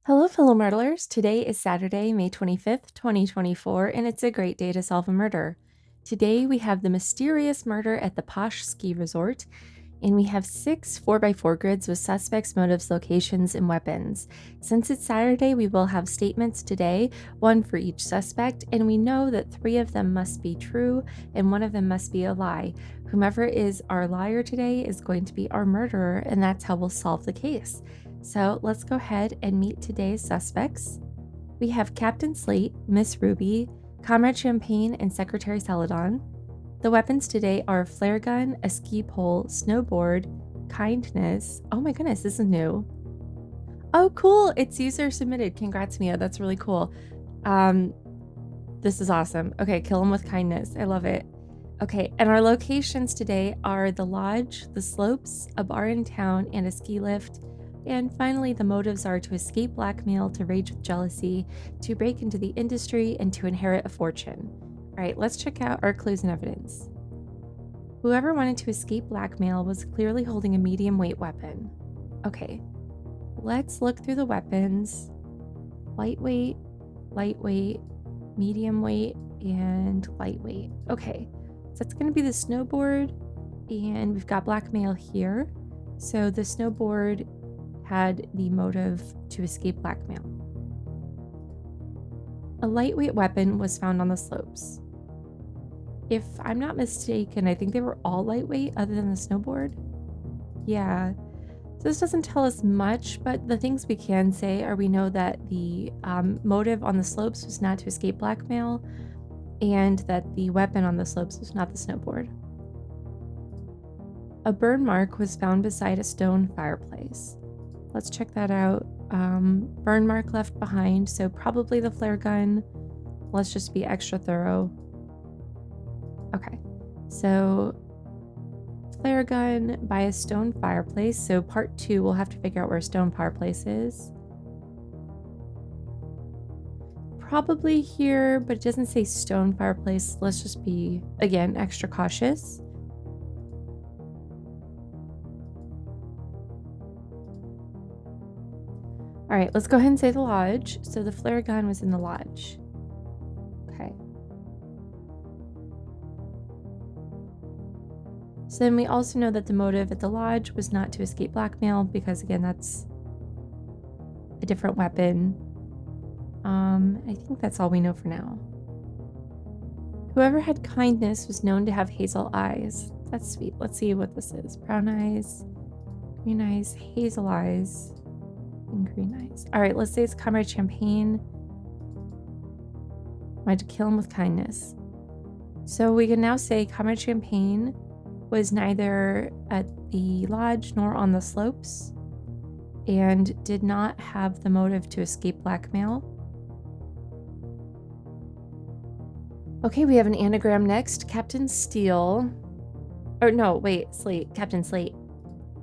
Hello, fellow Murdlers. Today is Saturday, May 25th, 2024, and it's a great day to solve a murder. Today, we have the mysterious murder at the POSH ski resort, and we have 6 4x4 grids with suspects, motives, locations, and weapons. Since it's Saturday, we will have statements today, one for each suspect, and we know that 3 of them must be true and 1 of them must be a lie. Whomever is our liar today is going to be our murderer, and that's how we'll solve the case. So let's go ahead and meet today's suspects. We have Captain Slate, Miss Ruby, Comrade Champagne, and Secretary Celadon. The weapons today are a flare gun, a ski pole, snowboard, kindness. Oh my goodness, this is new. Oh, cool. It's user submitted. Congrats, Mia. That's really cool. This is awesome. Okay, kill him with kindness. I love it. Okay, and our locations today are the lodge, the slopes, a bar in town, and a ski lift. And finally, the motives are to escape blackmail, to rage with jealousy, to break into the industry, and to inherit a fortune. All right, let's check out our clues and evidence. Whoever wanted to escape blackmail was clearly holding a medium weight weapon. Okay, let's look through the weapons. Lightweight, medium weight, and lightweight. Okay, so that's going to be the snowboard, and we've got blackmail here. So the snowboard had the motive to escape blackmail. A lightweight weapon was found on the slopes. If I'm not mistaken, I think they were all lightweight other than the snowboard. Yeah. So this doesn't tell us much, but the things we can say are we know that the motive on the slopes was not to escape blackmail, and that the weapon on the slopes was not the snowboard. A burn mark was found beside a stone fireplace. Let's check that out. Burn mark left behind, so probably the flare gun. Let's just be extra thorough. Okay, so flare gun by a stone fireplace. So part 2, we'll have to figure out where a stone fireplace is. Probably here, but it doesn't say stone fireplace. Let's just be, again, extra cautious. All right, let's go ahead and say the lodge. So the flare gun was in the lodge. Okay. So then we also know that the motive at the lodge was not to escape blackmail because, again, that's a different weapon. I think that's all we know for now. Whoever had kindness was known to have hazel eyes. That's sweet. Let's see what this is. Brown eyes, green eyes, hazel eyes, and green eyes. All right, let's say it's Comrade Champagne. Wanted to kill him with kindness. So we can now say Comrade Champagne was neither at the lodge nor on the slopes and did not have the motive to escape blackmail. Okay, we have an anagram next. Captain Steele. Or no, wait, Slate. Captain Slate.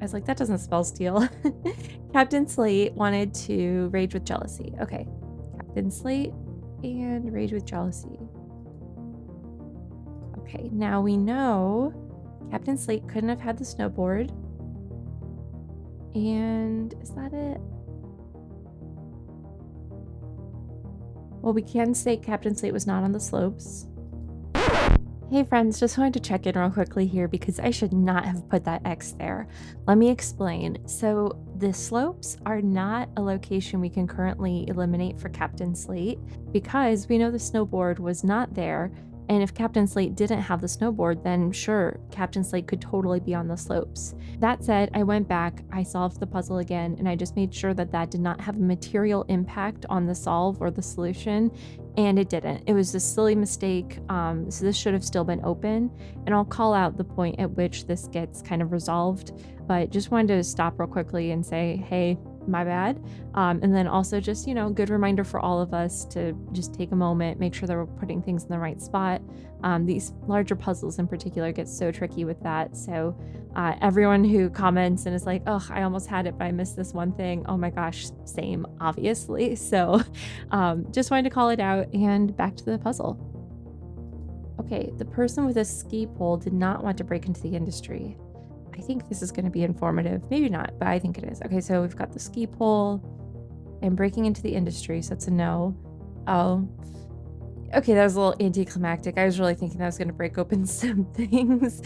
I was like, that doesn't spell Steele. Captain Slate wanted to rage with jealousy. Okay, Captain Slate and rage with jealousy. Okay, now we know Captain Slate couldn't have had the snowboard. And is that it? Well, we can say Captain Slate was not on the slopes. Hey friends, just wanted to check in real quickly here because I should not have put that X there. Let me explain. So the slopes are not a location we can currently eliminate for Captain Slate because we know the snowboard was not there. And if Captain Slate didn't have the snowboard, then sure, Captain Slate could totally be on the slopes. That said, I went back, I solved the puzzle again, and I just made sure that that did not have a material impact on the solve or the solution, and it didn't. It was a silly mistake, so this should have still been open, and I'll call out the point at which this gets kind of resolved, but just wanted to stop real quickly and say, hey, my bad. And then also just, good reminder for all of us to just take a moment, make sure that we're putting things in the right spot. These larger puzzles in particular get so tricky with that. So everyone who comments and is like, oh, I almost had it, but I missed this one thing. Oh my gosh, same, obviously. So just wanted to call it out and back to the puzzle. Okay, the person with a ski pole did not want to break into the industry. I think this is going to be informative. Maybe not, but I think it is. Okay, so we've got the ski pole. and breaking into the industry, so that's a no. Oh. Okay, that was a little anticlimactic. I was really thinking that was going to break open some things.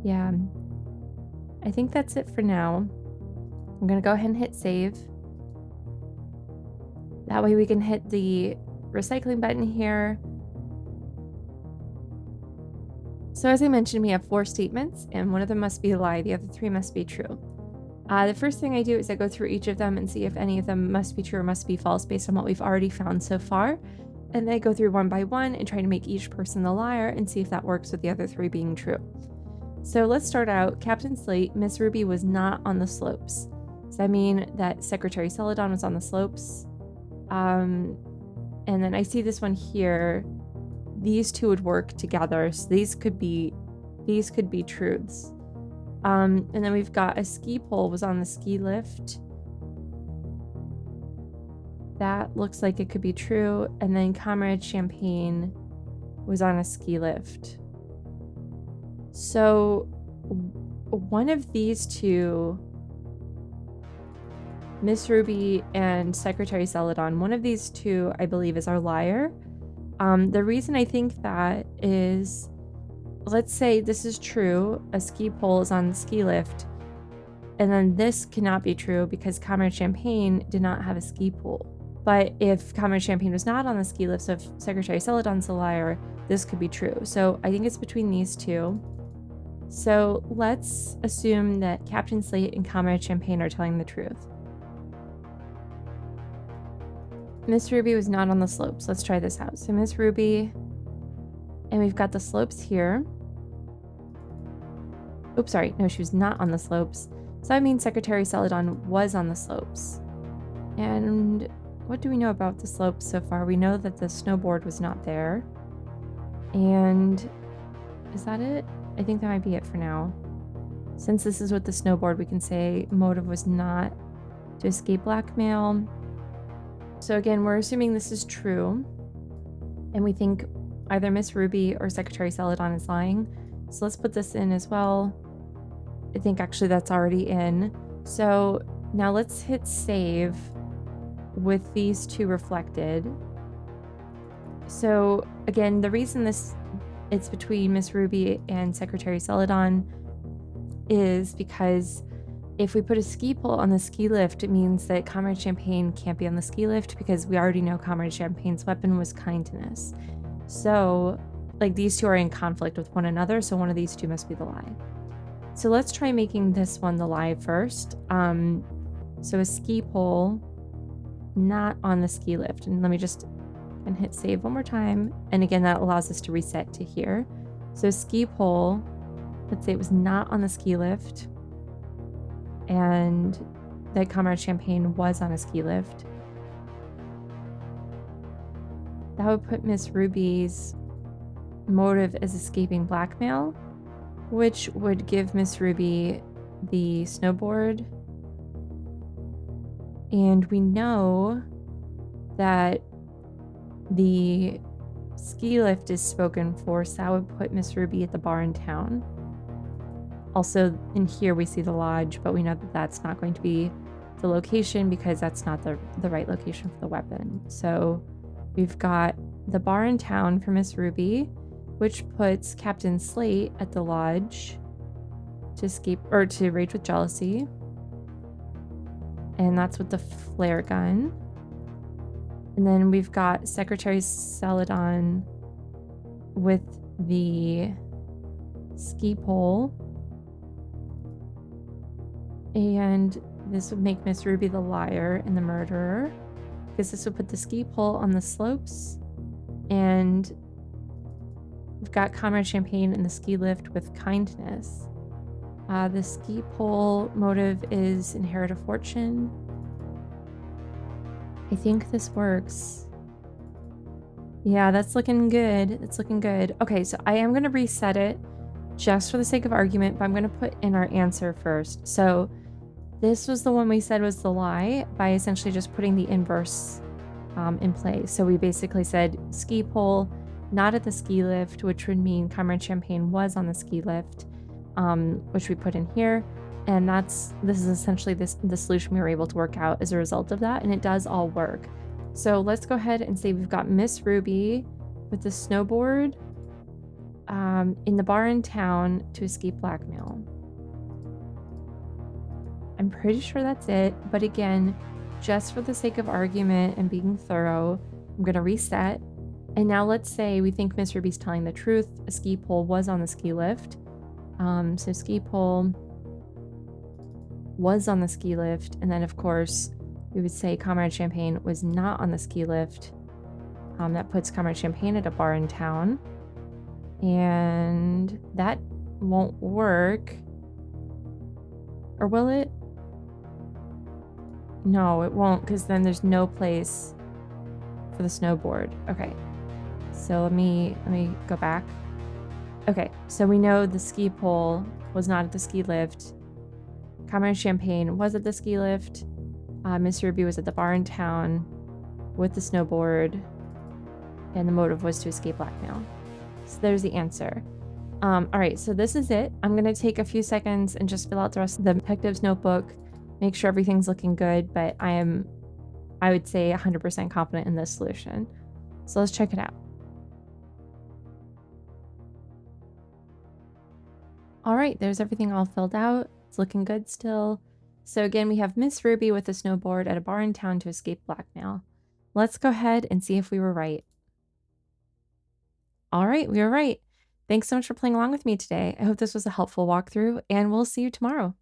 Yeah. I think that's it for now. I'm going to go ahead and hit save. That way we can hit the recycling button here. So as I mentioned, we have 4 statements, and one of them must be a lie. The other 3 must be true. The first thing I do is I go through each of them and see if any of them must be true or must be false based on what we've already found so far. And then I go through one by one and try to make each person the liar and see if that works with the other 3 being true. So let's start out. Captain Slate, Miss Ruby was not on the slopes. Does that mean that Secretary Celadon was on the slopes? And then I see this one here. These 2 would work together, so these could be truths. And then we've got a ski pole was on the ski lift. That looks like it could be true. And then Comrade Champagne was on a ski lift. So one of these 2, Miss Ruby and Secretary Celadon, one of these 2, I believe, is our liar. The reason I think that is, let's say this is true, a ski pole is on the ski lift, and then this cannot be true because Comrade Champagne did not have a ski pole. But if Comrade Champagne was not on the ski lift, so if Secretary Celadon's a liar, this could be true. So I think it's between these 2. So let's assume that Captain Slate and Comrade Champagne are telling the truth. Miss Ruby was not on the slopes. Let's try this out. So Miss Ruby, and we've got the slopes here. Oops, sorry. No, she was not on the slopes. So that means Secretary Celadon was on the slopes. And what do we know about the slopes so far? We know that the snowboard was not there. And is that it? I think that might be it for now. Since this is with the snowboard, we can say motive was not to escape blackmail. So again, we're assuming this is true. And we think either Miss Ruby or Secretary Celadon is lying. So let's put this in as well. I think actually that's already in. So now let's hit save with these 2 reflected. So again, the reason it's between Miss Ruby and Secretary Celadon is because if we put a ski pole on the ski lift, it means that Comrade Champagne can't be on the ski lift because we already know Comrade Champagne's weapon was kindness. So, like, these 2 are in conflict with one another, so one of these 2 must be the lie. So let's try making this one the lie first. So a ski pole, not on the ski lift. And let me just hit save one more time. And again, that allows us to reset to here. So ski pole, let's say it was not on the ski lift, and that Comrade Champagne was on a ski lift. That would put Miss Ruby's motive as escaping blackmail, which would give Miss Ruby the snowboard. And we know that the ski lift is spoken for, so that would put Miss Ruby at the bar in town. Also, in here we see the lodge, but we know that that's not going to be the location because that's not the right location for the weapon. So we've got the bar in town for Miss Ruby, which puts Captain Slate at the lodge to escape or to rage with jealousy. And that's with the flare gun. And then we've got Secretary Celadon with the ski pole. And this would make Miss Ruby the liar and the murderer, because this would put the ski pole on the slopes. And we've got Comrade Champagne in the ski lift with kindness. The ski pole motive is inherit a fortune. I think this works. Yeah, that's looking good. It's looking good. Okay, so I am going to reset it just for the sake of argument, but I'm going to put in our answer first. So this was the one we said was the lie by essentially just putting the inverse in place. So we basically said ski pole, not at the ski lift, which would mean Comrade Champagne was on the ski lift, which we put in here. And this is essentially the solution we were able to work out as a result of that, and it does all work. So let's go ahead and say we've got Miss Ruby with the snowboard in the bar in town to escape blackmail. I'm pretty sure that's it, but again, just for the sake of argument and being thorough, I'm gonna reset. And now let's say we think Miss Ruby's telling the truth. A ski pole was on the ski lift. So ski pole was on the ski lift, and then of course we would say Comrade Champagne was not on the ski lift. That puts Comrade Champagne at a bar in town, and that won't work. Or will it? No, it won't, because then there's no place for the snowboard. Okay, so let me go back. Okay, so we know the ski pole was not at the ski lift. Comrade Champagne was at the ski lift. Miss Ruby was at the bar in town with the snowboard, and the motive was to escape blackmail. So there's the answer. All right, so this is it. I'm gonna take a few seconds and just fill out the rest of the detective's notebook, make sure everything's looking good, but I would say 100% confident in this solution. So let's check it out. All right, there's everything all filled out. It's looking good still. So again, we have Miss Ruby with a snowboard at a bar in town to escape blackmail. Let's go ahead and see if we were right. All right, we were right. Thanks so much for playing along with me today. I hope this was a helpful walkthrough, and we'll see you tomorrow.